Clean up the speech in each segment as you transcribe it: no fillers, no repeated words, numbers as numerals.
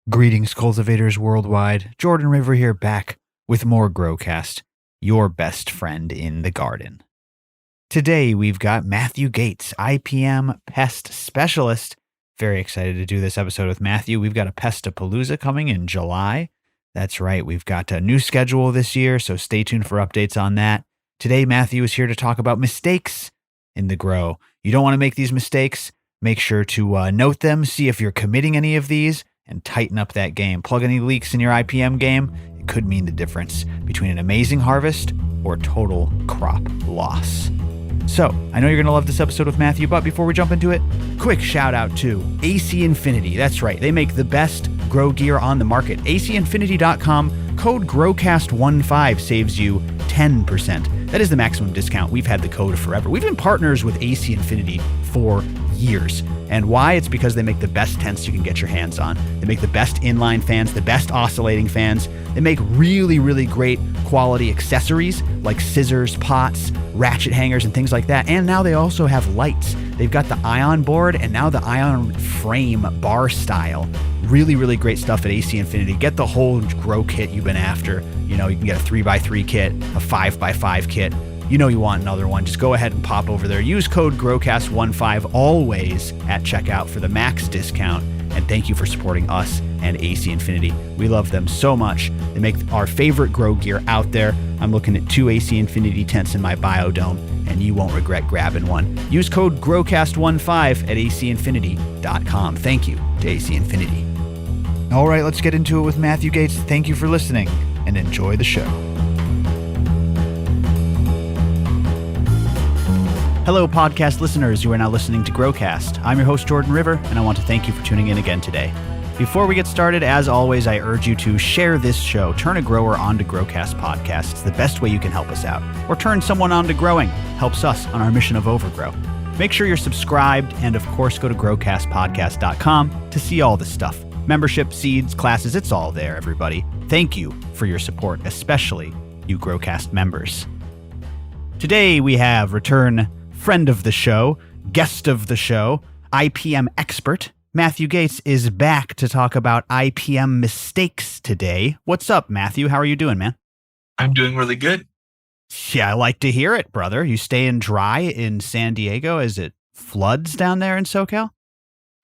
Greetings, cultivators worldwide. Jordan River here, back with more Growcast, your best friend in the garden. Today, we've got Matthew Gates, IPM Pest Specialist. Very excited to do this episode with Matthew. We've got a Pestapalooza coming in July. That's right, we've got a new schedule this year, so stay tuned for updates on that. Today, Matthew is here to talk about mistakes in the grow. You don't want to make these mistakes. Make sure to note them, see if you're committing any of these, and tighten up that game. Plug any leaks in your IPM game. It could mean the difference between an amazing harvest or total crop loss. So, I know you're going to love this episode with Matthew, but before we jump into it, quick shout out to AC Infinity. That's right, they make the best grow gear on the market. ACinfinity.com, code GROWCAST15 saves you 10%. That is the maximum discount. We've had the code forever. We've been partners with AC Infinity for years. And why? It's because they make the best tents you can get your hands on. They make the best inline fans, the best oscillating fans. They make really, really great quality accessories like scissors, pots, ratchet hangers, and things like that. And now they also have lights. They've got the ion board and now the ion frame bar style. Really, really great stuff at AC Infinity. Get the whole grow kit you've been after. You know, you can get a 3x3 kit, a 5x5 kit. You know you want another one. Just go ahead and pop over there. Use code GROWCAST15 always at checkout for the max discount. And thank you for supporting us and AC Infinity. We love them so much. They make our favorite grow gear out there. I'm looking at 2 AC Infinity tents in my biodome, and you won't regret grabbing one. Use code GROWCAST15 at ACinfinity.com. Thank you to AC Infinity. All right, let's get into it with Matthew Gates. Thank you for listening, and enjoy the show. Hello, podcast listeners. You are now listening to Growcast. I'm your host, Jordan River, and I want to thank you for tuning in again today. Before we get started, as always, I urge you to share this show. Turn a grower onto Growcast Podcast. It's the best way you can help us out. Or turn someone on to growing. Helps us on our mission of overgrow. Make sure you're subscribed, and of course, go to growcastpodcast.com to see all the stuff. Membership, seeds, classes, it's all there, everybody. Thank you for your support, especially you Growcast members. Today, we have return friend of the show, guest of the show, IPM expert. Matthew Gates is back to talk about IPM mistakes today. What's up, Matthew? How are you doing, man? I'm doing really good. Yeah, I like to hear it, brother. You staying dry in San Diego as it floods down there in SoCal?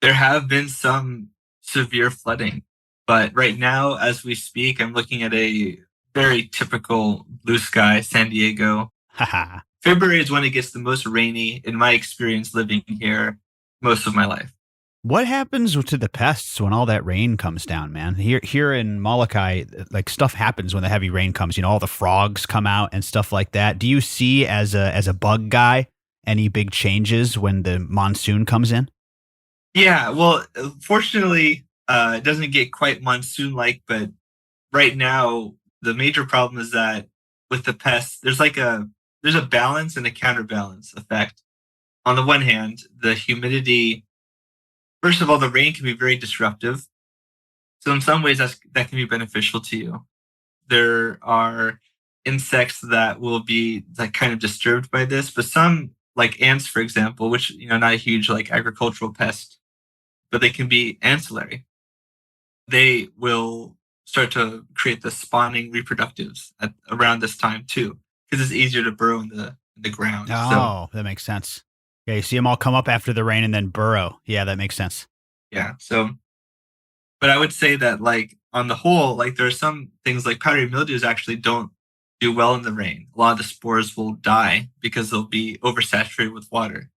There have been some severe flooding, but right now, as we speak, I'm looking at a very typical blue sky San Diego. Haha. February is when it gets the most rainy in my experience living here most of my life. What happens to the pests when all that rain comes down, man? Here in Molokai, like stuff happens when the heavy rain comes. You know, all the frogs come out and stuff like that. Do you see, as a bug guy, any big changes when the monsoon comes in? Yeah, well, fortunately, it doesn't get quite monsoon-like, but right now, the major problem is that with the pests, there's a balance and a counterbalance effect. On the one hand, the humidity, first of all, the rain can be very disruptive. So in some ways, that can be beneficial to you. There are insects that will be like kind of disturbed by this, but some, like ants, for example, which, you know, not a huge like agricultural pest, but they can be ancillary. They will start to create the spawning reproductives around this time too, because it's easier to burrow in the ground. Oh, that makes sense. Yeah, you see them all come up after the rain and then burrow. Yeah, that makes sense. Yeah. So, but I would say that, like, on the whole, like, there are some things like powdery mildews actually don't do well in the rain. A lot of the spores will die because they'll be oversaturated with water.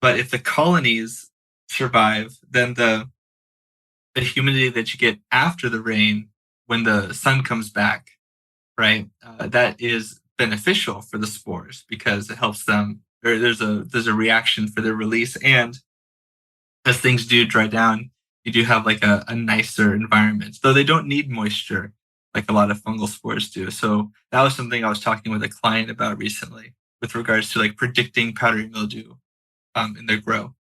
But if the colonies survive, then the humidity that you get after the rain, when the sun comes back, right, that is beneficial for the spores because it helps them. There's a reaction for their release, and as things do dry down, you do have like a nicer environment, though they don't need moisture like a lot of fungal spores do. So that was something I was talking with a client about recently with regards to like predicting powdery mildew in their grow.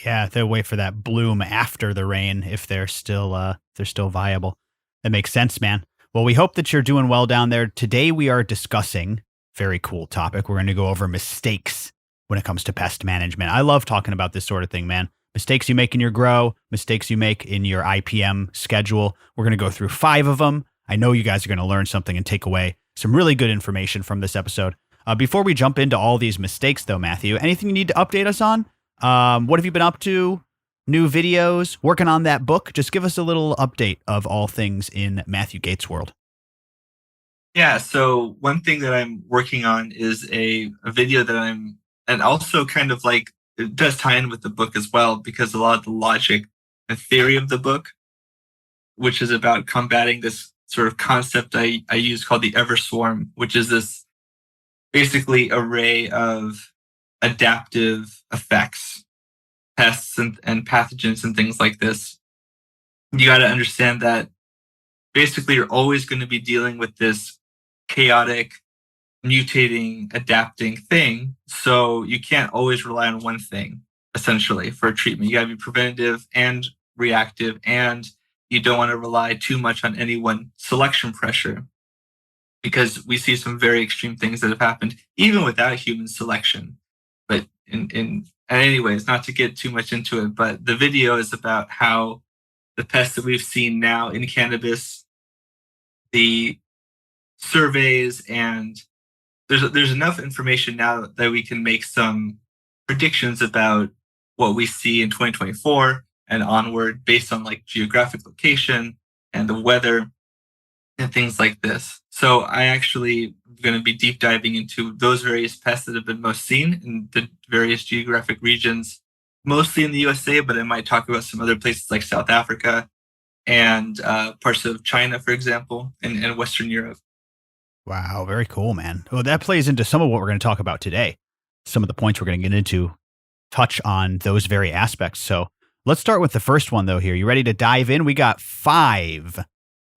Yeah, they'll wait for that bloom after the rain if they're still viable. That makes sense, man. Well, we hope that you're doing well down there. Today we are discussing very cool topic. We're going to go over mistakes when it comes to pest management. I love talking about this sort of thing, man. Mistakes you make in your grow, mistakes you make in your IPM schedule. We're going to go through 5 of them. I know you guys are going to learn something and take away some really good information from this episode. Before we jump into all these mistakes, though, Matthew, anything you need to update us on? What have you been up to? New videos? Working on that book? Just give us a little update of all things in Matthew Gates' world. Yeah, so one thing that I'm working on is a video that and also kind of like, it does tie in with the book as well, because a lot of the logic and theory of the book, which is about combating this sort of concept I use called the ever swarm, which is this basically array of adaptive effects, pests and pathogens and things like this. You got to understand that basically you're always going to be dealing with this chaotic, mutating, adapting thing. So you can't always rely on one thing, essentially, for a treatment. You got to be preventative and reactive, and you don't want to rely too much on any one selection pressure, because we see some very extreme things that have happened even without human selection. But and anyways, not to get too much into it, but the video is about how the pests that we've seen now in cannabis, the surveys, and there's enough information now that we can make some predictions about what we see in 2024 and onward, based on like geographic location and the weather and things like this. So I actually am going to be deep diving into those various pests that have been most seen in the various geographic regions, mostly in the USA, but I might talk about some other places like South Africa and parts of China, for example, and Western Europe. Wow, very cool, man. Well, that plays into some of what we're going to talk about today. Some of the points we're going to get into touch on those very aspects. So let's start with the first one, though, here. You ready to dive in? We got 5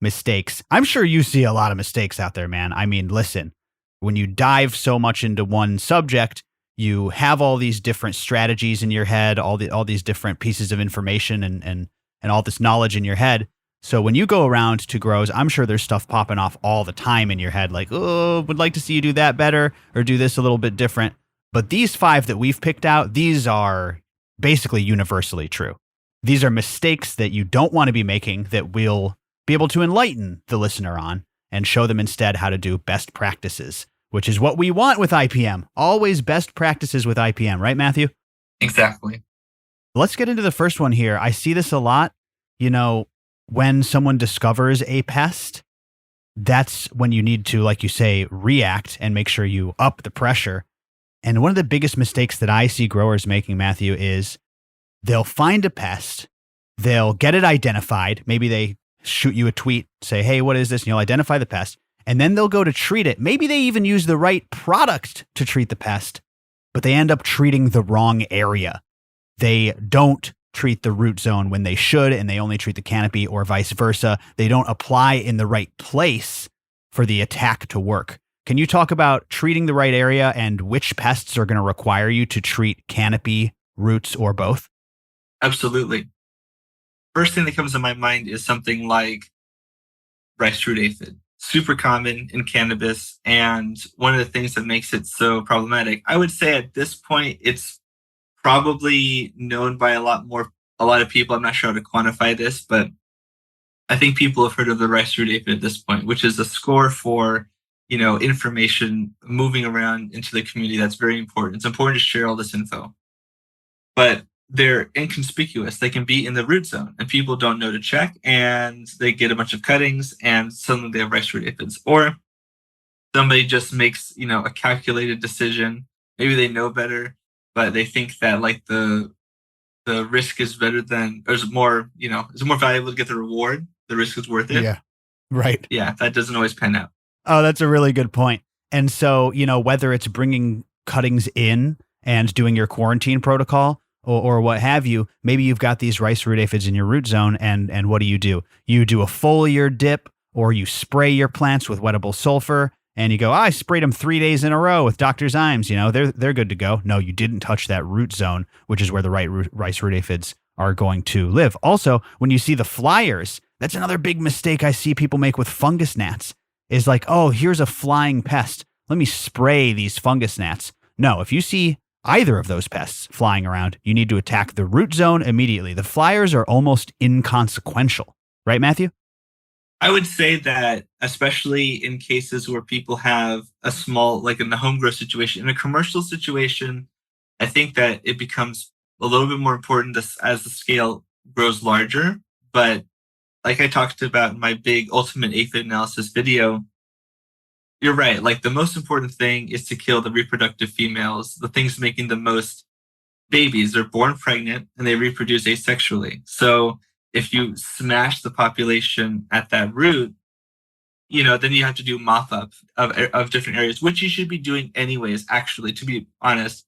mistakes. I'm sure you see a lot of mistakes out there, man. I mean, listen, when you dive so much into one subject, you have all these different strategies in your head, all these different pieces of information and all this knowledge in your head. So when you go around to grows, I'm sure there's stuff popping off all the time in your head, like, oh, would like to see you do that better or do this a little bit different. But these 5 that we've picked out, these are basically universally true. These are mistakes that you don't want to be making, that we'll be able to enlighten the listener on and show them instead how to do best practices, which is what we want with IPM. Always best practices with IPM, right, Matthew? Exactly. Let's get into the first one here. I see this a lot. You know, when someone discovers a pest, that's when you need to, like you say, react and make sure you up the pressure. And one of the biggest mistakes that I see growers making, Matthew, is they'll find a pest, they'll get it identified. Maybe they shoot you a tweet, say, hey, what is this? And you'll identify the pest. And then they'll go to treat it. Maybe they even use the right product to treat the pest, but they end up treating the wrong area. They don't treat the root zone when they should, and they only treat the canopy, or vice versa. They don't apply in the right place for the attack to work. Can you talk about treating the right area and which pests are going to require you to treat canopy, roots, or both? Absolutely. First thing that comes to my mind is something like rice root aphid. Super common in cannabis, and one of the things that makes it so problematic, I would say at this point, it's probably known by a lot of people. I'm not sure how to quantify this, but I think people have heard of the rice root aphid at this point, which is a score for, information moving around into the community. That's very important. It's important to share all this info, but they're inconspicuous. They can be in the root zone and people don't know to check, and they get a bunch of cuttings and suddenly they have rice root aphids. Or somebody just makes, a calculated decision. Maybe they know better, but they think that like the risk is better than, or is more, is more valuable to get the reward. The risk is worth it. Yeah. Right. Yeah. That doesn't always pan out. Oh, that's a really good point. And so, whether it's bringing cuttings in and doing your quarantine protocol or what have you, maybe you've got these rice root aphids in your root zone, and what do? You do a foliar dip, or you spray your plants with wettable sulfur, and you go, I sprayed them 3 days in a row with Dr. Zymes, they're good to go. No, you didn't touch that root zone, which is where the rice root aphids are going to live. Also, when you see the flyers, that's another big mistake I see people make with fungus gnats, is like, oh, here's a flying pest. Let me spray these fungus gnats. No, if you see either of those pests flying around, you need to attack the root zone immediately. The flyers are almost inconsequential, right, Matthew? I would say that, especially in cases where people have a small, like in the home grow situation, in a commercial situation, I think that it becomes a little bit more important as the scale grows larger. But like I talked about in my big ultimate aphid analysis video, you're right. Like the most important thing is to kill the reproductive females, the things making the most babies. They're born pregnant and they reproduce asexually. So if you smash the population at that root, then you have to do mop up of different areas, which you should be doing anyways, actually, to be honest.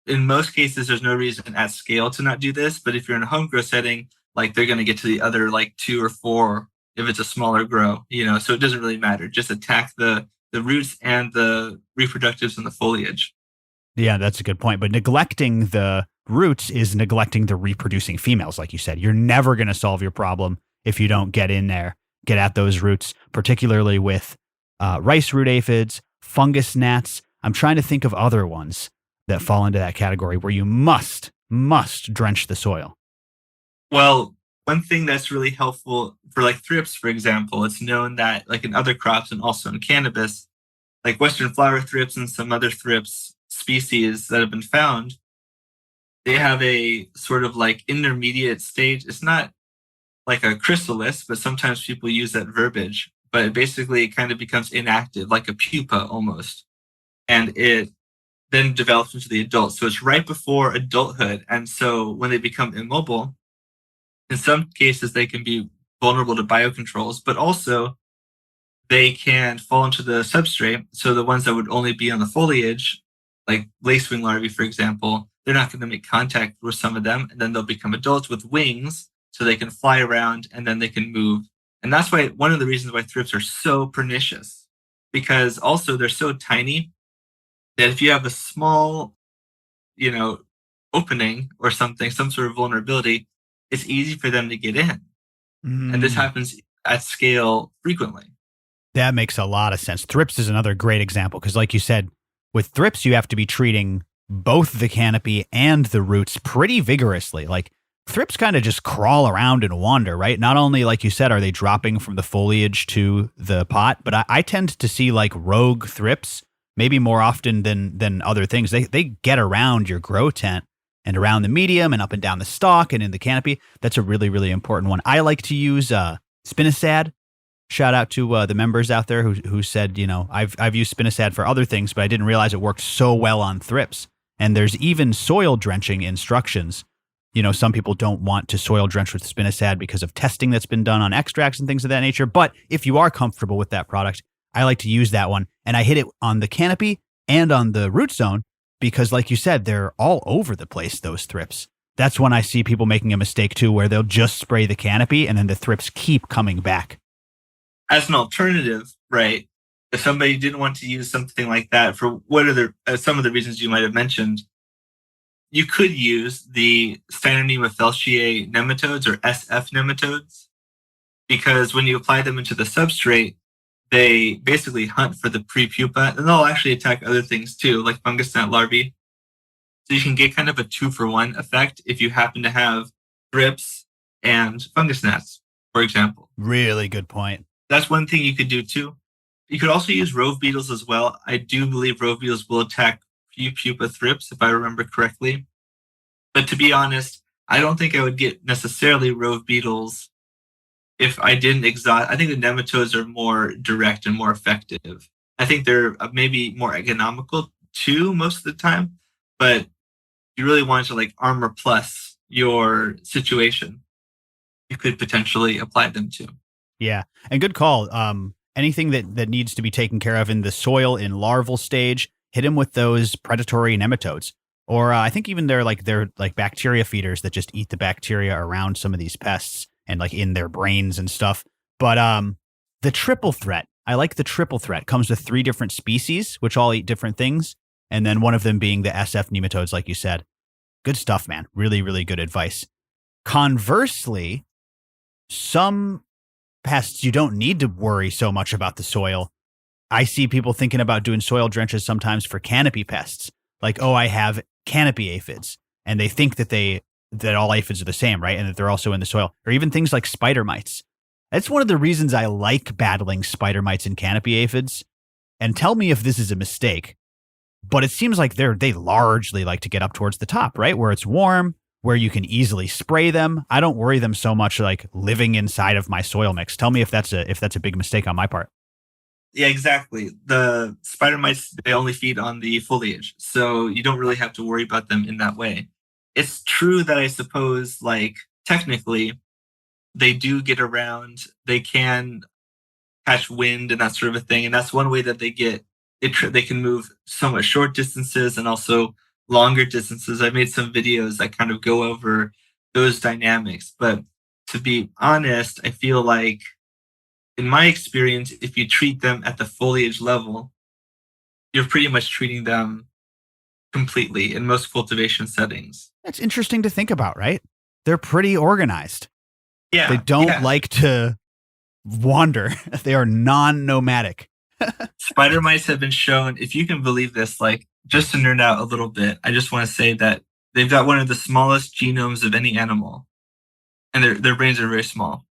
In most cases, there's no reason at scale to not do this. But if you're in a home grow setting, like they're going to get to the other like 2 or 4 if it's a smaller grow, so it doesn't really matter. Just attack the roots and the reproductives and the foliage. Yeah, that's a good point. But neglecting the roots is neglecting the reproducing females, like you said. You're never going to solve your problem if you don't get in there, get at those roots, particularly with rice root aphids, fungus gnats. I'm trying to think of other ones that fall into that category where you must drench the soil. Well, one thing that's really helpful for like thrips, for example, it's known that like in other crops and also in cannabis, like Western flower thrips and some other thrips species that have been found, they have a sort of like intermediate stage. It's not like a chrysalis, but sometimes people use that verbiage, but it basically kind of becomes inactive, like a pupa almost. And it then develops into the adult. So it's right before adulthood. And so when they become immobile, in some cases, they can be vulnerable to biocontrols, but also they can fall into the substrate. So the ones that would only be on the foliage, like lacewing larvae, for example, they're not going to make contact with some of them. And then they'll become adults with wings so they can fly around and then they can move. And that's why one of the reasons why thrips are so pernicious, because also they're so tiny that if you have a small, opening or something, some sort of vulnerability, it's easy for them to get in. And this happens at scale frequently. That makes a lot of sense. Thrips is another great example because, like you said, with thrips, you have to be treating both the canopy and the roots pretty vigorously. Like thrips kind of just crawl around and wander, right? Not only, like you said, are they dropping from the foliage to the pot, but I tend to see like rogue thrips maybe more often than other things. They get around your grow tent and around the medium and up and down the stalk and in the canopy. That's a really, really important one. I like to use spinosad. Shout out to the members out there who said, I've used spinosad for other things, but I didn't realize it worked so well on thrips. And there's even soil drenching instructions. Some people don't want to soil drench with spinosad because of testing that's been done on extracts and things of that nature. But if you are comfortable with that product, I like to use that one. And I hit it on the canopy and on the root zone because, like you said, they're all over the place, those thrips. That's when I see people making a mistake too, where they'll just spray the canopy and then the thrips keep coming back. As an alternative, right? If somebody didn't want to use something like that for what are some of the reasons you might have mentioned, you could use the Steinernema feltiae nematodes or SF nematodes, because when you apply them into the substrate, they basically hunt for the pre-pupa, and they'll actually attack other things too, like fungus gnat larvae. So you can get kind of a 2-for-1 effect if you happen to have thrips and fungus gnats, for example. Really good point. That's one thing you could do too. You could also use rove beetles as well. I do believe rove beetles will attack pupa thrips, if I remember correctly. But to be honest, I don't think I would get necessarily rove beetles if I didn't exhaust. I think the nematodes are more direct and more effective. I think they're maybe more economical too most of the time. But if you really want to like armor plus your situation, you could potentially apply them too. Yeah, and good call. Anything that needs to be taken care of in the soil in larval stage, hit them with those predatory nematodes. Or I think even they're like bacteria feeders that just eat the bacteria around some of these pests and like in their brains and stuff. But the triple threat, I like the triple threat. Comes with 3 different species, which all eat different things. And then one of them being the SF nematodes, like you said. Good stuff, man. Really, really good advice. Conversely, some pests, you don't need to worry so much about the soil. I see people thinking about doing soil drenches sometimes for canopy pests. Like, oh, I have canopy aphids, and they think that all aphids are the same, right? And that they're also in the soil, or even things like spider mites. That's one of the reasons I like battling spider mites and canopy aphids. And tell me if this is a mistake, but it seems like they largely like to get up towards the top, right? Where it's warm, where you can easily spray them. I don't worry them so much like living inside of my soil mix. Tell me if that's a big mistake on my part. Yeah, exactly. The spider mites, they only feed on the foliage, so you don't really have to worry about them in that way. It's true that I suppose, like, technically, they do get around. They can catch wind and that sort of a thing, and that's one way that they get it. They can move somewhat short distances and also longer distances. I made some videos that kind of go over those dynamics, but to be honest, I feel like in my experience, if you treat them at the foliage level, you're pretty much treating them completely in most cultivation settings. That's interesting to think about, right? They're pretty organized. Yeah. They don't yeah. like to wander. They are non-nomadic. Spider mites have been shown, if you can believe this, like, just to nerd out a little bit, I just want to say that they've got one of the smallest genomes of any animal, and their brains are very small.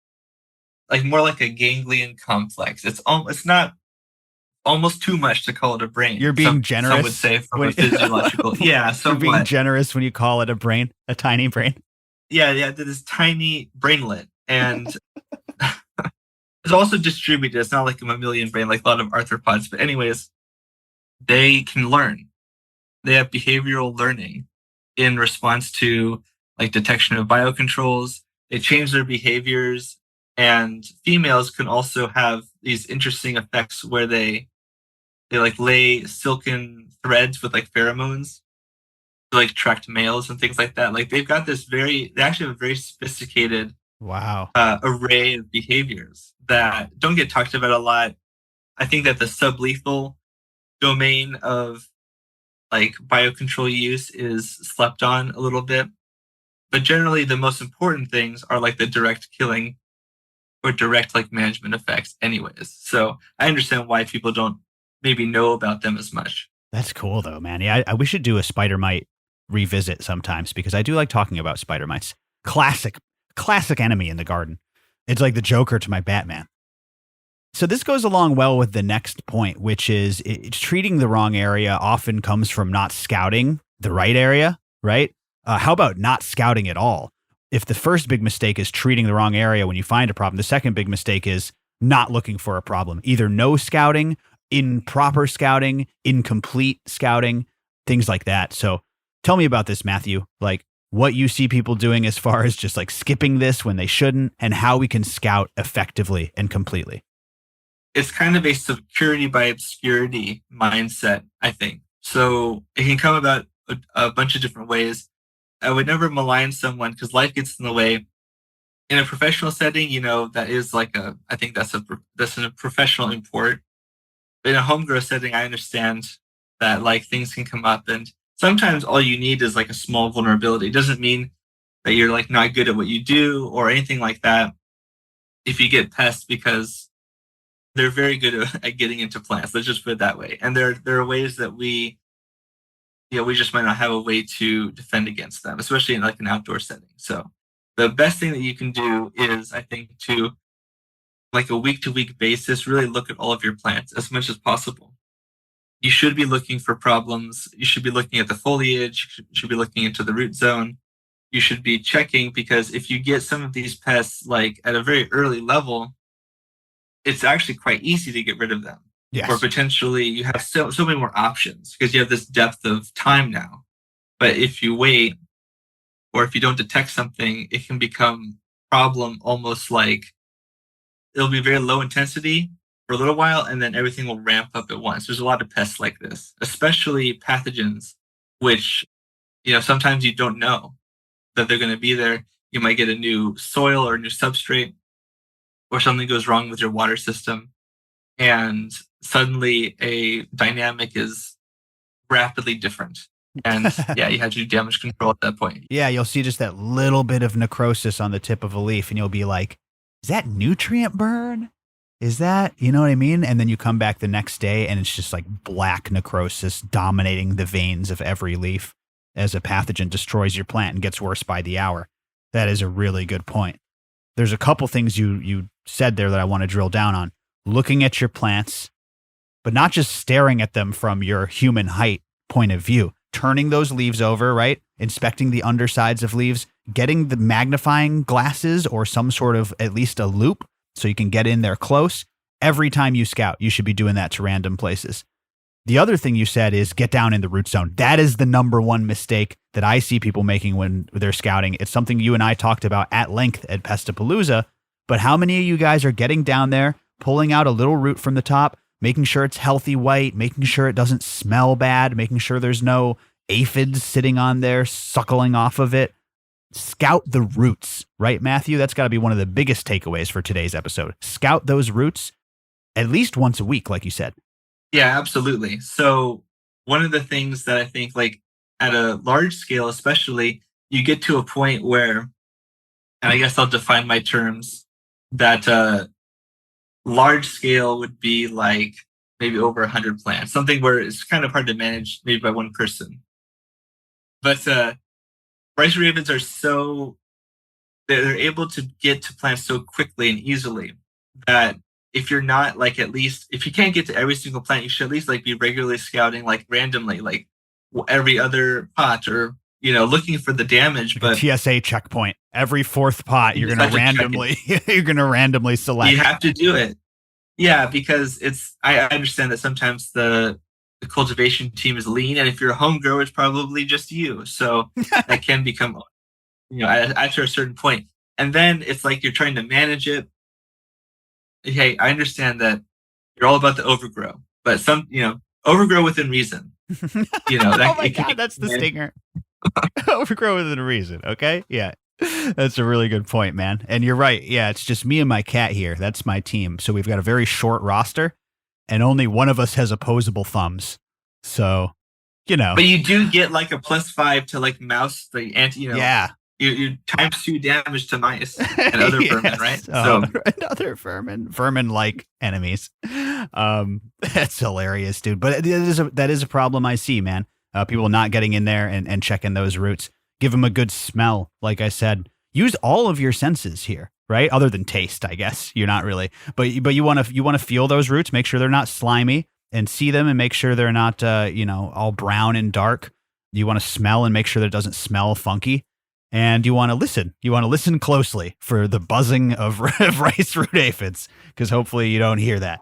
Like more like a ganglion complex. It's not almost too much to call it a brain. You're being generous. Some would say from a physiological. Yeah, you're being generous when you call it a brain, a tiny brain. Yeah, this tiny brainlet, and it's also distributed. It's not like a mammalian brain like a lot of arthropods. But anyways, they can learn. They have behavioral learning in response to like detection of biocontrols. They change their behaviors. And females can also have these interesting effects where they like lay silken threads with like pheromones to like attract males and things like that. Like they actually have a very sophisticated array of behaviors that don't get talked about a lot. I think that the sublethal domain of like biocontrol use is slept on a little bit. But generally the most important things are like the direct killing or direct like management effects anyways. So I understand why people don't maybe know about them as much. That's cool though, man. Yeah, we should do a spider mite revisit sometimes because I do like talking about spider mites. Classic enemy in the garden. It's like the Joker to my Batman. So this goes along well with the next point, which is treating the wrong area often comes from not scouting the right area, right? How about not scouting at all? If the first big mistake is treating the wrong area when you find a problem, the second big mistake is not looking for a problem. Either no scouting, improper scouting, incomplete scouting, things like that. So tell me about this, Matthew, like what you see people doing as far as just like skipping this when they shouldn't and how we can scout effectively and completely. It's kind of a security by obscurity mindset, I think. So it can come about a bunch of different ways. I would never malign someone because life gets in the way. In a professional setting, that is like I think that's a professional import. In a home grow setting, I understand that like things can come up, and sometimes all you need is like a small vulnerability. It doesn't mean that you're like not good at what you do or anything like that. If you get pests, because they're very good at getting into plants. Let's just put it that way. And there are ways that we just might not have a way to defend against them, especially in like an outdoor setting. So the best thing that you can do is, I think, to like a week-to-week basis, really look at all of your plants as much as possible. You should be looking for problems. You should be looking at the foliage. You should be looking into the root zone. You should be checking, because if you get some of these pests like at a very early level, it's actually quite easy to get rid of them. Yes. Or potentially you have so many more options because you have this depth of time now. But if you wait, or if you don't detect something, it can become a problem almost like it'll be very low intensity for a little while, and then everything will ramp up at once. There's a lot of pests like this, especially pathogens, which, sometimes you don't know that they're going to be there. You might get a new soil or a new substrate, or something goes wrong with your water system, and suddenly a dynamic is rapidly different. And you have to do damage control at that point. Yeah, you'll see just that little bit of necrosis on the tip of a leaf, and you'll be like, is that nutrient burn? Is that, you know what I mean? And then you come back the next day and it's just like black necrosis dominating the veins of every leaf. as a pathogen destroys your plant and gets worse by the hour. That is a really good point. There's a couple things you said there that I want to drill down on. Looking at your plants, but not just staring at them from your human height point of view. Turning those leaves over, right? Inspecting the undersides of leaves, getting the magnifying glasses or some sort of at least a loop so you can get in there close. Every time you scout, you should be doing that to random places. The other thing you said is get down in the root zone. That is the number one mistake that I see people making when they're scouting. It's something you and I talked about at length at Pestapalooza, but how many of you guys are getting down there, pulling out a little root from the top, making sure it's healthy white, making sure it doesn't smell bad, making sure there's no aphids sitting on there, suckling off of it. Scout the roots, right, Matthew? That's got to be one of the biggest takeaways for today's episode. Scout those roots at least once a week, like you said. Yeah, absolutely. So one of the things that I think, like at a large scale, especially, you get to a point where, and I guess I'll define my terms, that large scale would be like maybe over 100 plants, something where it's kind of hard to manage maybe by one person. But rice ravens are they're able to get to plants so quickly and easily that if you're not like, at least if you can't get to every single plant, you should at least like be regularly scouting like randomly, like every other pot, or looking for the damage. Like but a TSA checkpoint. Every fourth pot, you're gonna randomly select. You have to do it. Yeah, because I understand that sometimes the cultivation team is lean, and if you're a home grower, it's probably just you. So that can become, after a certain point. And then it's like you're trying to manage it. Hey, I understand that you're all about the overgrow, but overgrow within reason. Oh my God, that's the stinger. Overgrow within reason. Okay. Yeah. That's a really good point, man. And you're right. Yeah. It's just me and my cat here. That's my team. So we've got a very short roster and only one of us has opposable thumbs. So, But you do get like a +5 to like mouse, the anti, Yeah. You times 2 damage to mice and other vermin, right? And other vermin-like enemies. That's hilarious, dude. But that is a problem I see, man. People not getting in there and checking those roots. Give them a good smell. Like I said, use all of your senses here, right? Other than taste, I guess. You're not really, but you want to feel those roots. Make sure they're not slimy, and see them and make sure they're not all brown and dark. You want to smell and make sure that it doesn't smell funky. And you want to listen. You want to listen closely for the buzzing of rice root aphids, because hopefully you don't hear that.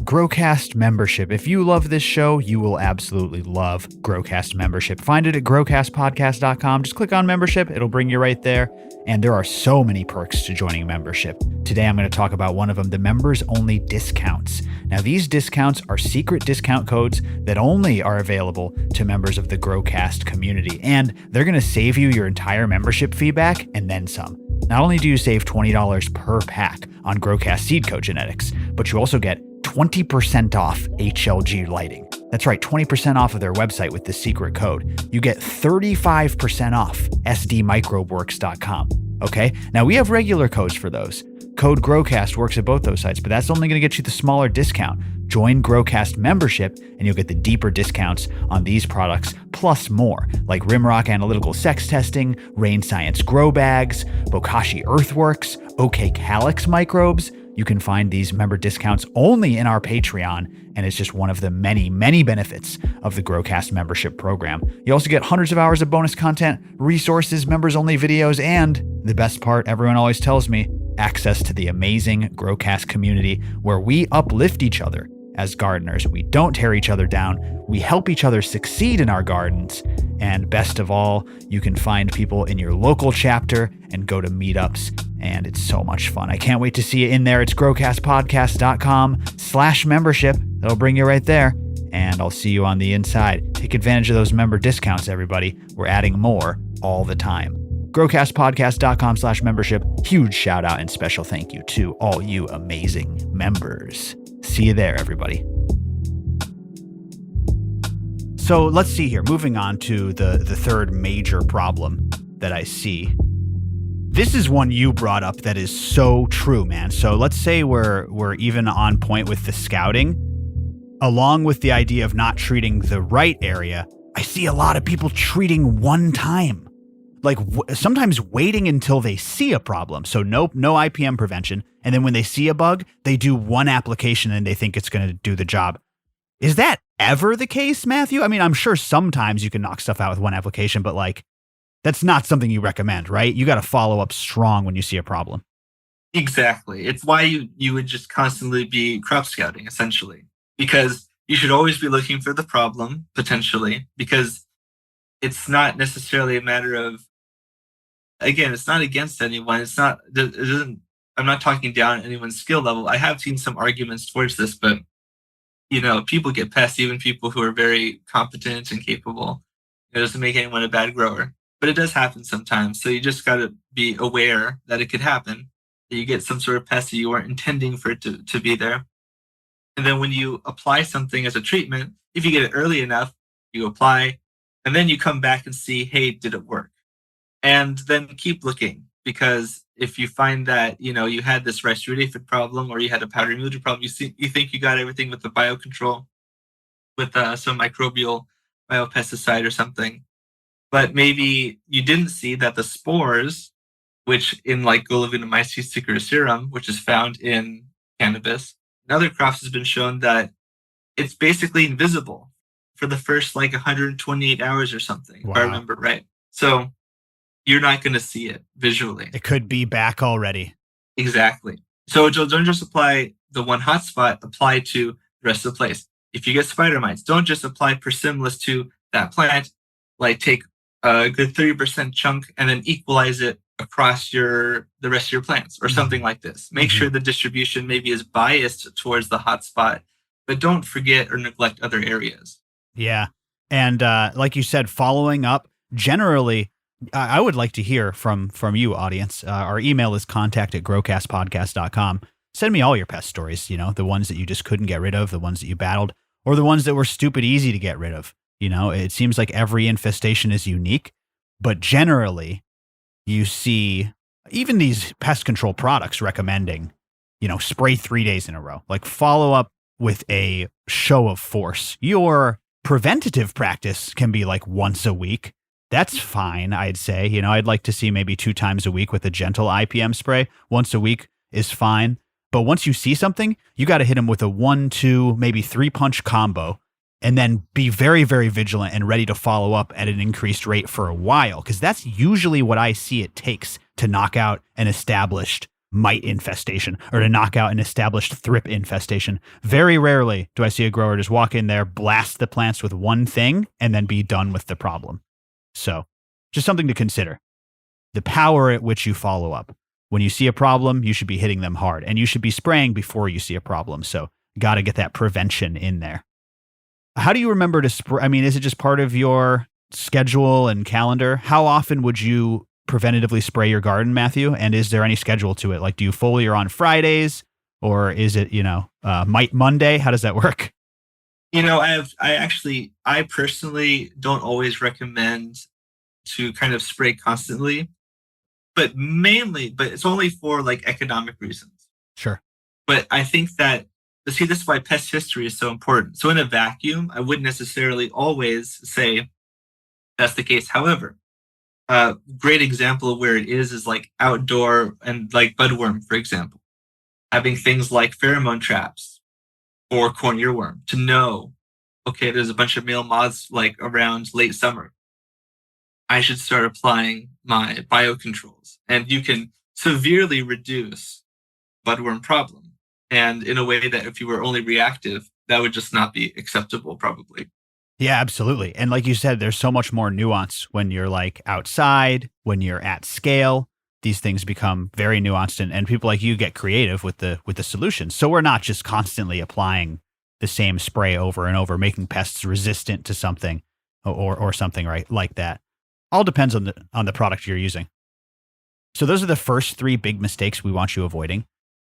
Growcast membership. If you love this show, you will absolutely love Growcast membership. Find it at growcastpodcast.com. Just click on membership. It'll bring you right there. And there are so many perks to joining membership. Today, I'm going to talk about one of them, the members only discounts. Now, these discounts are secret discount codes that only are available to members of the Growcast community. And they're going to save you your entire membership fee back and then some. Not only do you save $20 per pack on Growcast seed code genetics, but you also get 20% off HLG lighting. That's right, 20% off of their website with the secret code. You get 35% off sdmicrobeworks.com. Okay, now we have regular codes for those. Code GROWCAST works at both those sites, but that's only going to get you the smaller discount. Join Growcast membership and you'll get the deeper discounts on these products, plus more, like Rimrock Analytical Sex Testing, Rain Science Grow Bags, Bokashi Earthworks, OK Calyx Microbes. You can find these member discounts only in our Patreon, and it's just one of the many, many benefits of the Growcast membership program. You also get hundreds of hours of bonus content, resources, members-only videos, and the best part, everyone always tells me, access to the amazing Growcast community where we uplift each other as gardeners. We don't tear each other down. We help each other succeed in our gardens. And best of all, you can find people in your local chapter and go to meetups. And it's so much fun. I can't wait to see you in there. It's growcastpodcast.com/membership. That'll bring you right there. And I'll see you on the inside. Take advantage of those member discounts, everybody. We're adding more all the time. growcastpodcast.com/membership. Huge shout out and special thank you to all you amazing members. See you there, everybody. So let's see here. Moving on to the third major problem that I see. This is one you brought up that is so true, man. So let's say we're even on point with the scouting, along with the idea of not treating the right area. I see a lot of people treating one time. Like sometimes waiting until they see a problem. So no IPM prevention. And then when they see a bug, they do one application and they think it's going to do the job. Is that ever the case, Matthew? I mean, I'm sure sometimes you can knock stuff out with one application, but like that's not something you recommend, right? You got to follow up strong when you see a problem. Exactly. It's why you would just constantly be crop scouting, essentially, because you should always be looking for the problem, potentially, because it's not necessarily a matter of, again, it's not against anyone. It's not, it doesn't, I'm not talking down anyone's skill level. I have seen some arguments towards this, but, people get pests, even people who are very competent and capable. It doesn't make anyone a bad grower, but it does happen sometimes. So you just got to be aware that it could happen, that you get some sort of pest that you weren't intending for it to be there. And then when you apply something as a treatment, if you get it early enough, you apply, and then you come back and see, hey, did it work? And then keep looking, because if you find that, you had this respiratory aphid problem or you had a powdery mildew problem, you think you got everything with the biocontrol, with some microbial biopesticide or something, but maybe you didn't see that the spores, which in like Golovinomyces siceracerum, which is found in cannabis and other crops, has been shown that it's basically invisible for the first like 128 hours or something, Wow. if I remember right. So you're not going to see it visually. It could be back already. Exactly. So don't just apply the one hotspot, apply to the rest of the place. If you get spider mites, don't just apply Persimmilus to that plant, like take a good 30% chunk and then equalize it across the rest of your plants or something like this. Make sure the distribution maybe is biased towards the hotspot, but don't forget or neglect other areas. Yeah. And like you said, following up, generally, I would like to hear from you, audience. Our email is contact@growcastpodcast.com. Send me all your pest stories, the ones that you just couldn't get rid of, the ones that you battled, or the ones that were stupid easy to get rid of. It seems like every infestation is unique, but generally you see even these pest control products recommending, spray 3 days in a row, like follow up with a show of force. Your preventative practice can be like once a week. That's fine, I'd say. I'd like to see maybe 2 times a week with a gentle IPM spray. Once a week is fine. But once you see something, you got to hit them with a 1, 2, maybe 3 punch combo, and then be very, very vigilant and ready to follow up at an increased rate for a while. Because that's usually what I see it takes to knock out an established mite infestation or to knock out an established thrip infestation. Very rarely do I see a grower just walk in there, blast the plants with one thing, and then be done with the problem. So just something to consider. The power at which you follow up. When you see a problem, you should be hitting them hard, and you should be spraying before you see a problem. So got to get that prevention in there. How do you remember to spray? I mean, is it just part of your schedule and calendar? How often would you preventatively spray your garden, Matthew? And is there any schedule to it? Like, do you foliar on Fridays, or is it, Mite Monday? How does that work? I personally don't always recommend to kind of spray constantly, but it's only for like economic reasons. Sure. But I think that, this is why pest history is so important. So in a vacuum, I wouldn't necessarily always say that's the case. However, a great example of where it is like outdoor and like budworm, for example, having things like pheromone traps or corn earworm to know, okay, there's a bunch of male moths like around late summer. I should start applying my biocontrols, and you can severely reduce budworm problem. And in a way that if you were only reactive, that would just not be acceptable, probably. Yeah, absolutely. And like you said, there's so much more nuance when you're like outside, when you're at scale. These things become very nuanced, and people like you get creative with the solutions. So we're not just constantly applying the same spray over and over, making pests resistant to something or something right like that. All depends on the product you're using. So those are the first 3 big mistakes we want you avoiding.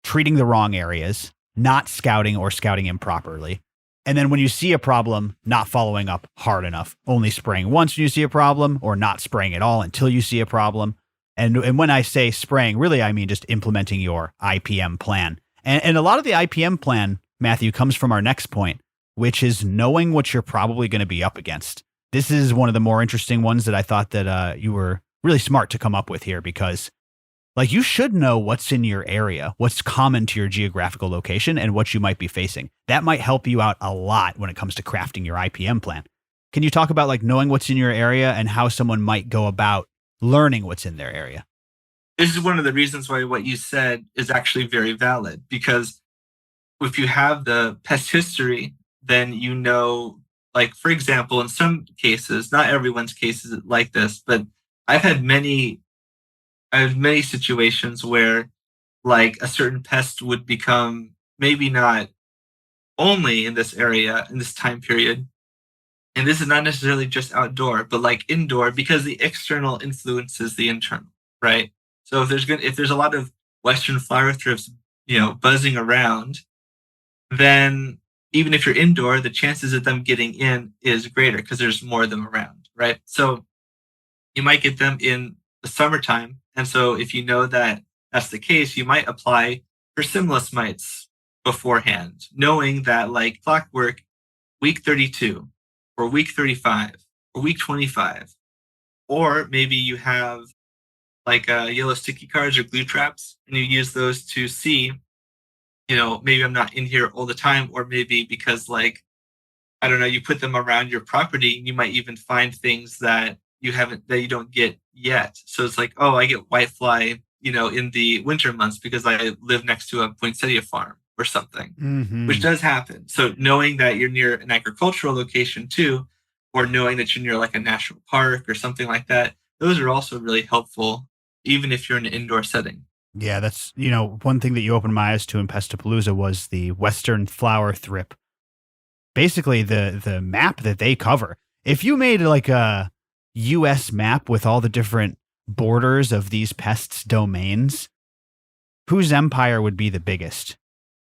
Treating the wrong areas, not scouting or scouting improperly. And then when you see a problem, not following up hard enough, only spraying once when you see a problem or not spraying at all until you see a problem. And when I say spraying, really, I mean just implementing your IPM plan. And a lot of the IPM plan, Matthew, comes from our next point, which is knowing what you're probably going to be up against. This is one of the more interesting ones that I thought that you were really smart to come up with here because like you should know what's in your area, what's common to your geographical location and what you might be facing. That might help you out a lot when it comes to crafting your IPM plan. Can you talk about like knowing what's in your area and how someone might go about learning what's in their area? This is one of the reasons why what you said is actually very valid, because if you have the pest history, then you know, like, for example, in some cases, not everyone's case is like this, but I've had many, I have many situations where like a certain pest would become maybe not only in this area in this time period. And this is not necessarily just outdoor, but like indoor, because the external influences the internal, right? So if there's a lot of Western flower thrips, buzzing around, then even if you're indoor, the chances of them getting in is greater because there's more of them around, right? So you might get them in the summertime. And so if you know that that's the case, you might apply for stimulus mites beforehand, knowing that like clockwork, week 32 or week 35 or week 25, or maybe you have like yellow sticky cards or glue traps and you use those to see, maybe I'm not in here all the time, or maybe because like, I don't know, you put them around your property and you might even find things that you don't get yet. So it's like, oh, I get whitefly, in the winter months because I live next to a poinsettia farm or something, which does happen. So knowing that you're near an agricultural location too, or knowing that you're near like a national park or something like that, those are also really helpful, even if you're in an indoor setting. Yeah, that's, one thing that you opened my eyes to in Pestapalooza was the Western flower thrip. Basically, the map that they cover. If you made like a US map with all the different borders of these pests' domains, whose empire would be the biggest?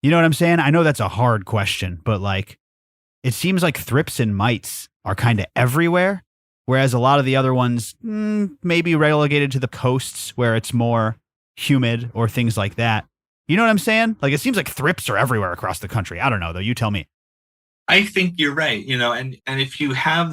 You know what I'm saying? I know that's a hard question, but like, it seems like thrips and mites are kind of everywhere, whereas a lot of the other ones may be relegated to the coasts where it's more humid or things like that. You know what I'm saying? Like, it seems like thrips are everywhere across the country. I don't know, though. You tell me. I think you're right, and if you have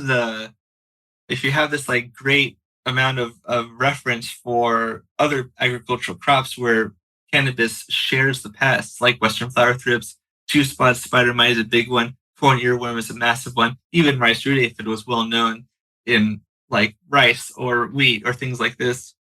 this like great amount of reference for other agricultural crops where cannabis shares the pests, like Western flower thrips, two-spot spider mite is a big one, corn earworm is a massive one, even rice root aphid was well known in like rice or wheat or things like this,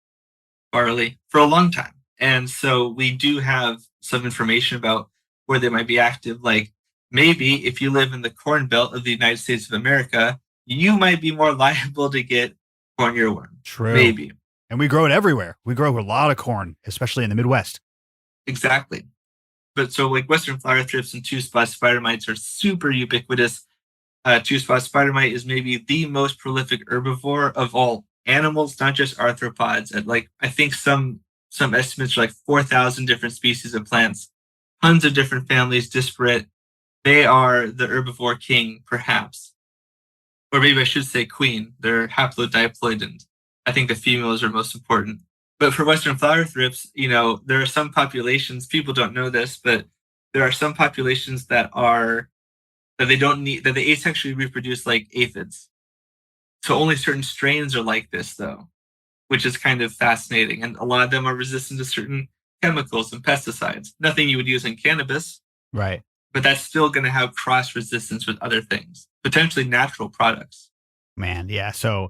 barley, for a long time. And so we do have some information about where they might be active. Like maybe if you live in the corn belt of the United States of America, you might be more liable to get corn earworm. True. Maybe. And we grow it everywhere. We grow a lot of corn, especially in the Midwest. Exactly. But so like Western flower thrips and two-spot spider mites are super ubiquitous. Two-spot spider mite is maybe the most prolific herbivore of all animals, not just arthropods. At like I think some estimates are like 4,000 different species of plants, tons of different families, disparate. They are the herbivore king, perhaps, or maybe I should say queen. They're haplodiploid, and I think the females are most important. But for Western flower thrips, there are some populations. People don't know this, but there are some populations that they don't need, that they asexually reproduce like aphids. So only certain strains are like this, though, which is kind of fascinating. And a lot of them are resistant to certain chemicals and pesticides. Nothing you would use in cannabis. Right. But that's still going to have cross resistance with other things, potentially natural products. Man, yeah. So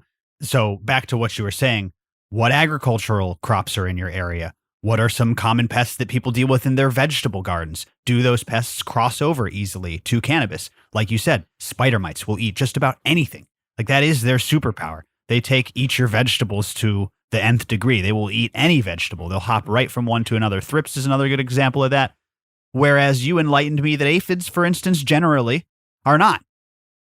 back to what you were saying, what agricultural crops are in your area? What are some common pests that people deal with in their vegetable gardens? Do those pests cross over easily to cannabis? Like you said, spider mites will eat just about anything. Like that is their superpower. They eat your vegetables to the nth degree. They will eat any vegetable. They'll hop right from one to another. Thrips is another good example of that. Whereas you enlightened me that aphids, for instance, generally are not.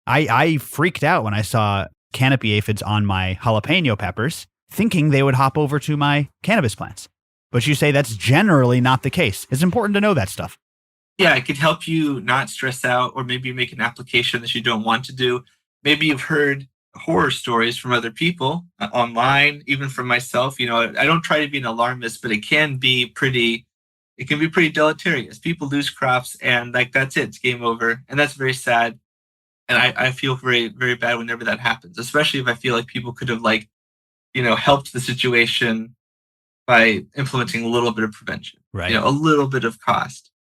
I freaked out when I saw canopy aphids on my jalapeno peppers, thinking they would hop over to my cannabis plants. But you say that's generally not the case. It's important to know that stuff. Yeah, it could help you not stress out, or maybe make an application that you don't want to do. Maybe you've heard horror stories from other people online, even from myself. I don't try to be an alarmist, but it can be pretty deleterious. People lose crops and like that's it, it's game over. And that's very sad. And I feel very, very bad whenever that happens, especially if I feel like people could have like, helped the situation by implementing a little bit of prevention, Right. a little bit of cost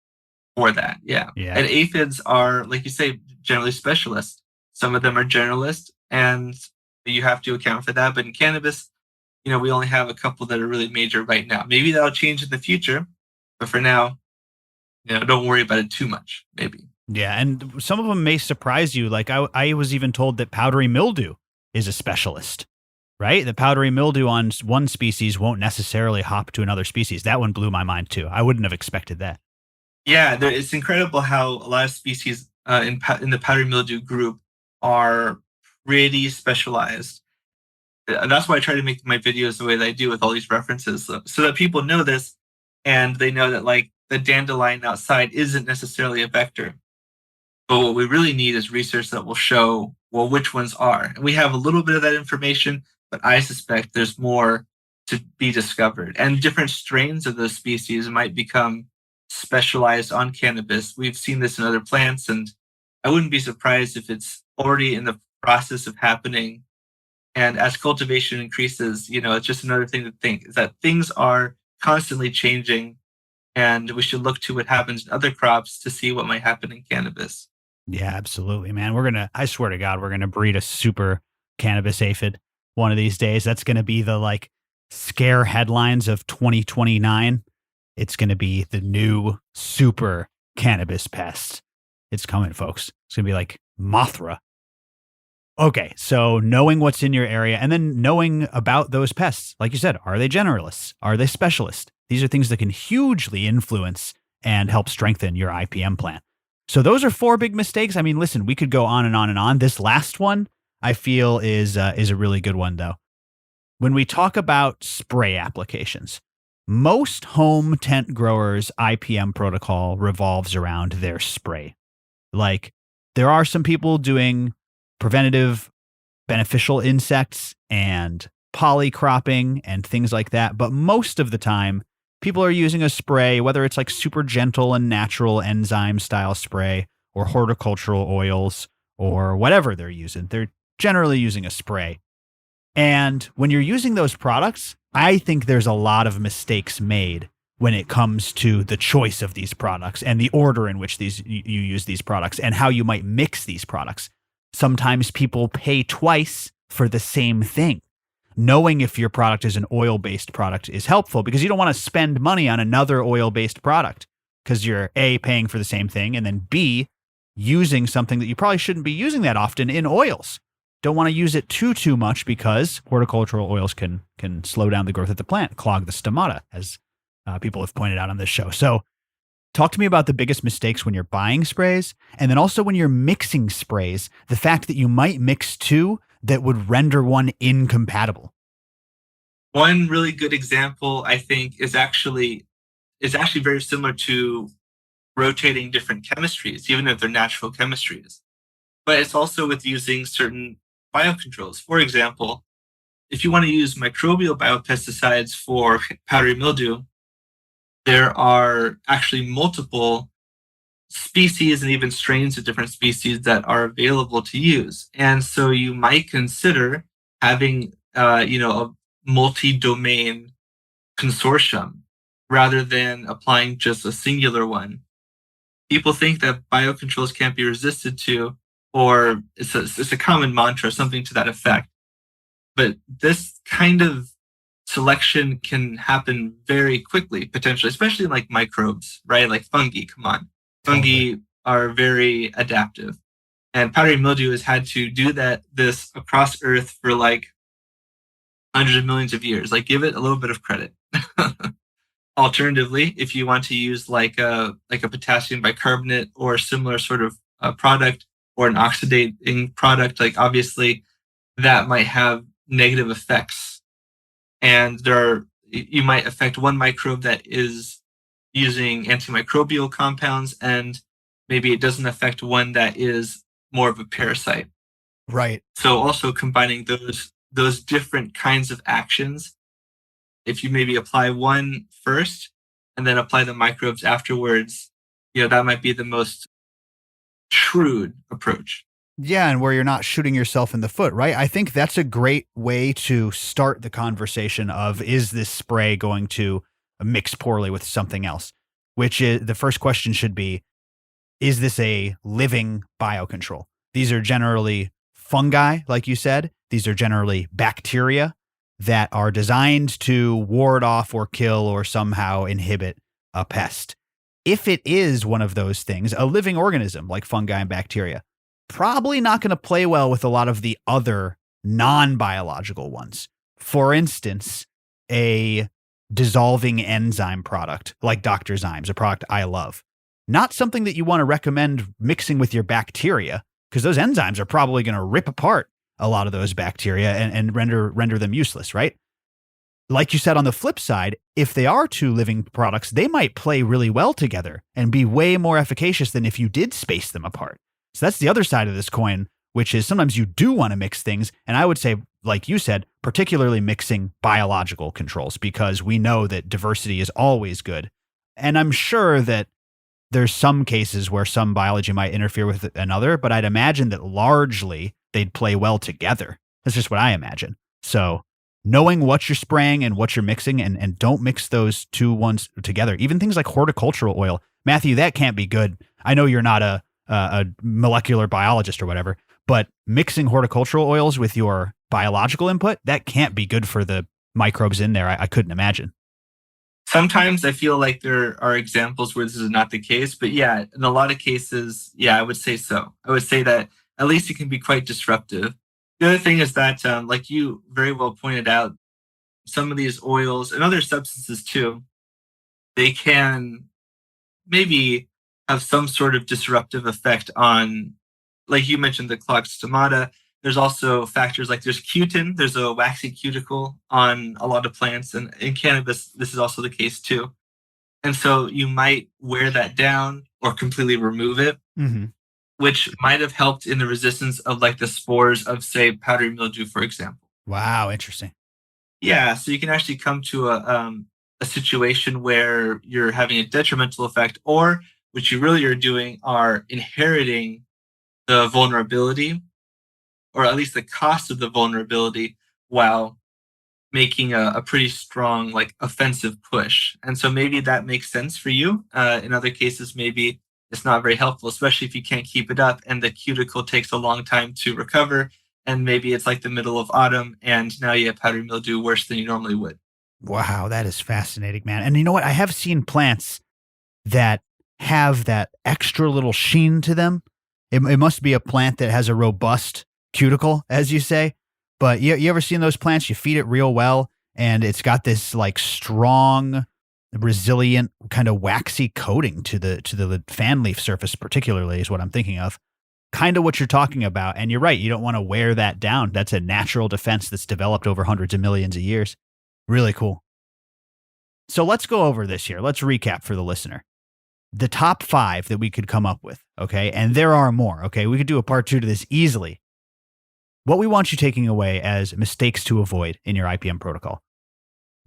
for that. Yeah. Yeah. And aphids are, like you say, generally specialists. Some of them are generalists, and you have to account for that. But in cannabis, we only have a couple that are really major right now. Maybe that'll change in the future, but for now, don't worry about it too much, maybe. Yeah. And some of them may surprise you. Like I was even told that powdery mildew is a specialist, right? The powdery mildew on one species won't necessarily hop to another species. That one blew my mind too. I wouldn't have expected that. Yeah, it's incredible how a lot of species in the powdery mildew group are pretty specialized. That's why I try to make my videos the way that I do with all these references, so that people know this, and they know that like the dandelion outside isn't necessarily a vector. But what we really need is research that will show, well, which ones are. And we have a little bit of that information, but I suspect there's more to be discovered. And different strains of those species might become specialized on cannabis. We've seen this in other plants, and I wouldn't be surprised if it's already in the process of happening. And as cultivation increases, it's just another thing to think is that things are constantly changing, and we should look to what happens in other crops to see what might happen in cannabis. Yeah, absolutely, man. I swear to God, we're going to breed a super cannabis aphid one of these days. That's going to be the like scare headlines of 2029. It's going to be the new super cannabis pest. It's coming, folks. It's going to be like Mothra. Okay, so knowing what's in your area and then knowing about those pests. Like you said, are they generalists? Are they specialists? These are things that can hugely influence and help strengthen your IPM plan. So those are 4 big mistakes. I mean, listen, we could go on and on and on. This last one, I feel, is a really good one, though. When we talk about spray applications, most home tent growers' IPM protocol revolves around their spray. Like, there are some people doing preventative beneficial insects and polycropping and things like that. But most of the time, people are using a spray, whether it's like super gentle and natural enzyme style spray or horticultural oils or whatever they're using. They're generally using a spray. And when you're using those products, I think there's a lot of mistakes made when it comes to the choice of these products and the order in which you use these products and how you might mix these products. Sometimes people pay twice for the same thing. Knowing if your product is an oil-based product is helpful because you don't want to spend money on another oil-based product because you're A, paying for the same thing, and then B, using something that you probably shouldn't be using that often in oils. Don't want to use it too much because horticultural oils can slow down the growth of the plant, clog the stomata, as people have pointed out on this show. So talk to me about the biggest mistakes when you're buying sprays, and then also when you're mixing sprays, the fact that you might mix 2 that would render one incompatible. One really good example, I think, is actually very similar to rotating different chemistries, even if they're natural chemistries. But it's also with using certain biocontrols. For example, if you want to use microbial biopesticides for powdery mildew, there are actually multiple species and even strains of different species that are available to use. And so you might consider having, a multi-domain consortium rather than applying just a singular one. People think that biocontrols can't be resisted to, or it's a common mantra, something to that effect. But this kind of selection can happen very quickly, potentially, especially in like microbes, right? Like fungi, come on. Totally. Fungi are very adaptive. And powdery mildew has had to do this across Earth for like hundreds of millions of years. Like, give it a little bit of credit. Alternatively, if you want to use like a potassium bicarbonate or similar sort of product or an oxidating product, like obviously that might have negative effects. And you might affect one microbe that is using antimicrobial compounds, and maybe it doesn't affect one that is more of a parasite. Right. So also combining those different kinds of actions, if you maybe apply one first and then apply the microbes afterwards, that might be the most shrewd approach. Yeah, and where you're not shooting yourself in the foot, right? I think that's a great way to start the conversation of, is this spray going to mix poorly with something else? Which is, the first question should be, is this a living biocontrol? These are generally fungi, like you said. These are generally bacteria that are designed to ward off or kill or somehow inhibit a pest. If it is one of those things, a living organism like fungi and bacteria, probably not going to play well with a lot of the other non biological ones. For instance, a dissolving enzyme product like Dr. Zymes, a product I love. Not something that you want to recommend mixing with your bacteria, because those enzymes are probably going to rip apart a lot of those bacteria and render them useless, right? Like you said, on the flip side, if they are two living products, they might play really well together and be way more efficacious than if you did space them apart. So that's the other side of this coin, which is sometimes you do want to mix things. And I would say, like you said, particularly mixing biological controls, because we know that diversity is always good. And I'm sure that there's some cases where some biology might interfere with another, but I'd imagine that largely they'd play well together. That's just what I imagine. So knowing what you're spraying and what you're mixing, and don't mix those two ones together. Even things like horticultural oil. Matthew, that can't be good. I know you're not a molecular biologist or whatever, but mixing horticultural oils with your biological input, that can't be good for the microbes in there. I couldn't imagine. Sometimes I feel like there are examples where this is not the case, but yeah, in a lot of cases, yeah, I would say so. I would say that at least it can be quite disruptive. The other thing is that, like you very well pointed out, some of these oils and other substances too, they can maybe have some sort of disruptive effect on, like you mentioned, the clogged stomata. There's also factors like there's cutin, there's a waxy cuticle on a lot of plants, and in cannabis, this is also the case too. And so you might wear that down or completely remove it, Mm-hmm. which might have helped in the resistance of like the spores of, say, powdery mildew, for example. Wow, interesting. Yeah, so you can actually come to a situation where you're having a detrimental effect, or what you really are doing are inheriting the vulnerability, or at least the cost of the vulnerability, while making a pretty strong, like, offensive push. And so maybe that makes sense for you. In other cases, maybe it's not very helpful, especially if you can't keep it up and the cuticle takes a long time to recover. And maybe it's like the middle of autumn and now you have powdery mildew worse than you normally would. Wow, that is fascinating, man. And you know what? I have seen plants that have that extra little sheen to them. It must be a plant that has a robust cuticle, as you say. But you ever seen those plants? You feed it real well, and it's got this like strong, resilient kind of waxy coating to the fan leaf surface, particularly is what I'm thinking of. Kind of what you're talking about. And you're right. You don't want to wear that down. That's a natural defense that's developed over hundreds of millions of years. Really cool. So let's go over this here. Let's recap for the listener. The top 5 that we could come up with, okay? And there are more, okay? We could do a part 2 to this easily. What we want you taking away as mistakes to avoid in your IPM protocol.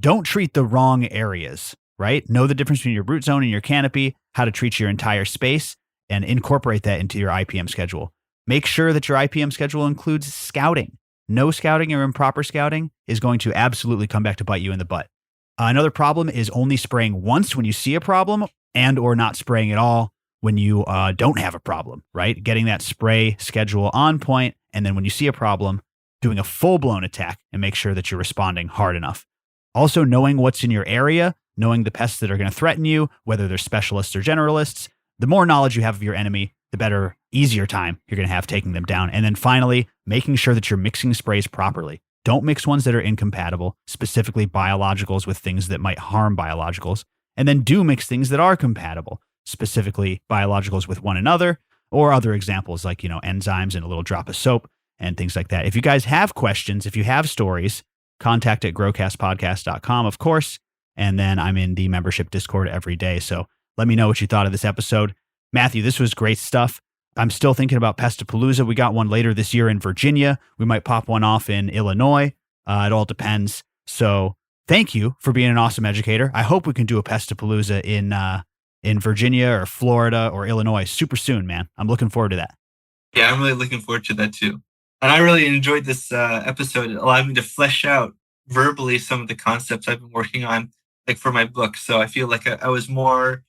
Don't treat the wrong areas, right? Know the difference between your root zone and your canopy, how to treat your entire space, and incorporate that into your IPM schedule. Make sure that your IPM schedule includes scouting. No scouting or improper scouting is going to absolutely come back to bite you in the butt. Another problem is only spraying once when you see a problem, and or not spraying at all when you don't have a problem, right? Getting that spray schedule on point, and then when you see a problem, doing a full-blown attack and make sure that you're responding hard enough. Also, knowing what's in your area, knowing the pests that are going to threaten you, whether they're specialists or generalists. The more knowledge you have of your enemy, the better, easier time you're going to have taking them down. And then finally, making sure that you're mixing sprays properly. Don't mix ones that are incompatible, specifically biologicals with things that might harm biologicals. And then do mix things that are compatible, specifically biologicals with one another, or other examples like, enzymes and a little drop of soap and things like that. If you guys have questions, if you have stories, contact at growcastpodcast.com, of course. And then I'm in the membership Discord every day. So let me know what you thought of this episode. Matthew, this was great stuff. I'm still thinking about Pestapalooza. We got one later this year in Virginia. We might pop one off in Illinois. It all depends. So thank you for being an awesome educator. I hope we can do a Pestapalooza in Virginia or Florida or Illinois super soon, man. I'm looking forward to that. Yeah, I'm really looking forward to that too. And I really enjoyed this episode. It allowed me to flesh out verbally some of the concepts I've been working on, like for my book. So I feel like I was more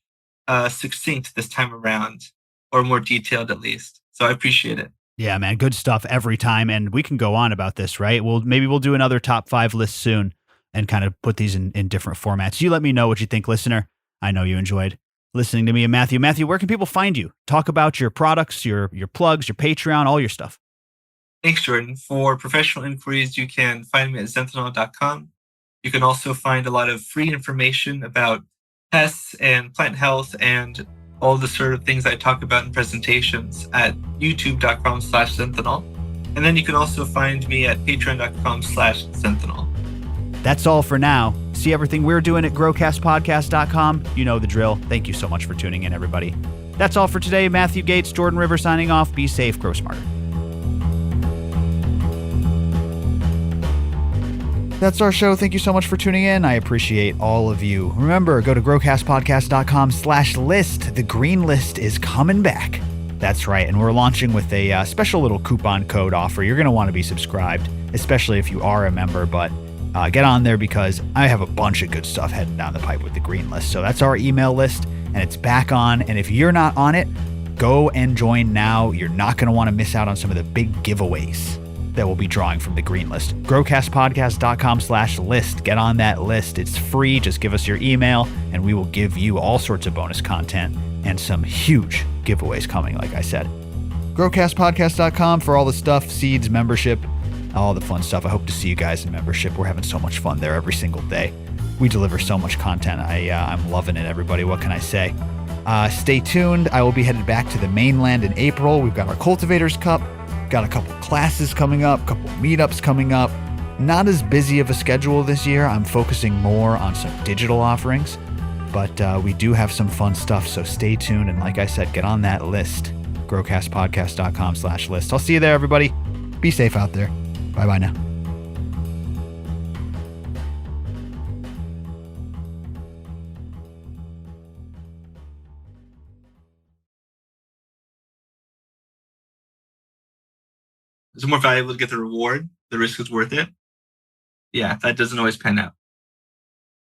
succinct this time around, or more detailed at least. So I appreciate it. Yeah, man, good stuff every time. And we can go on about this, right? Maybe we'll do another top 5 list soon and kind of put these in different formats. You let me know what you think, listener. I know you enjoyed listening to me and Matthew. Matthew, where can people find you? Talk about your products, your plugs, your Patreon, all your stuff. Thanks, Jordan. For professional inquiries, you can find me at zentanol.com. You can also find a lot of free information about pests and plant health and all the sort of things I talk about in presentations at youtube.com/zenthanol. And then you can also find me at patreon.com/zenthanol. That's all for now. See everything we're doing at growcastpodcast.com. You know the drill. Thank you so much for tuning in, everybody. That's all for today. Matthew Gates, Jordan River signing off. Be safe, grow smarter. That's our show. Thank you so much for tuning in. I appreciate all of you. Remember, go to growcastpodcast.com/list. The green list is coming back. That's right. And we're launching with a special little coupon code offer. You're going to want to be subscribed, especially if you are a member, but get on there because I have a bunch of good stuff heading down the pipe with the green list. So that's our email list and it's back on. And if you're not on it, go and join now. You're not going to want to miss out on some of the big giveaways that we'll be drawing from the green list. growcastpodcast.com/list. Get on that list. It's free. Just give us your email and we will give you all sorts of bonus content and some huge giveaways coming, like I said. growcastpodcast.com for all the stuff, seeds, membership, all the fun stuff. I hope to see you guys in membership. We're having so much fun there every single day. We deliver so much content. I'm loving it, everybody. What can I say? Stay tuned. I will be headed back to the mainland in April. We've got our Cultivators Cup. Got a couple classes coming up, couple meetups coming up. Not as busy of a schedule this year. I'm focusing more on some digital offerings, but we do have some fun stuff. So stay tuned. And like I said, get on that list, growcastpodcast.com/list. I'll see you there, everybody. Be safe out there. Bye-bye now. It's more valuable to get the reward. The risk is worth it. Yeah, that doesn't always pan out.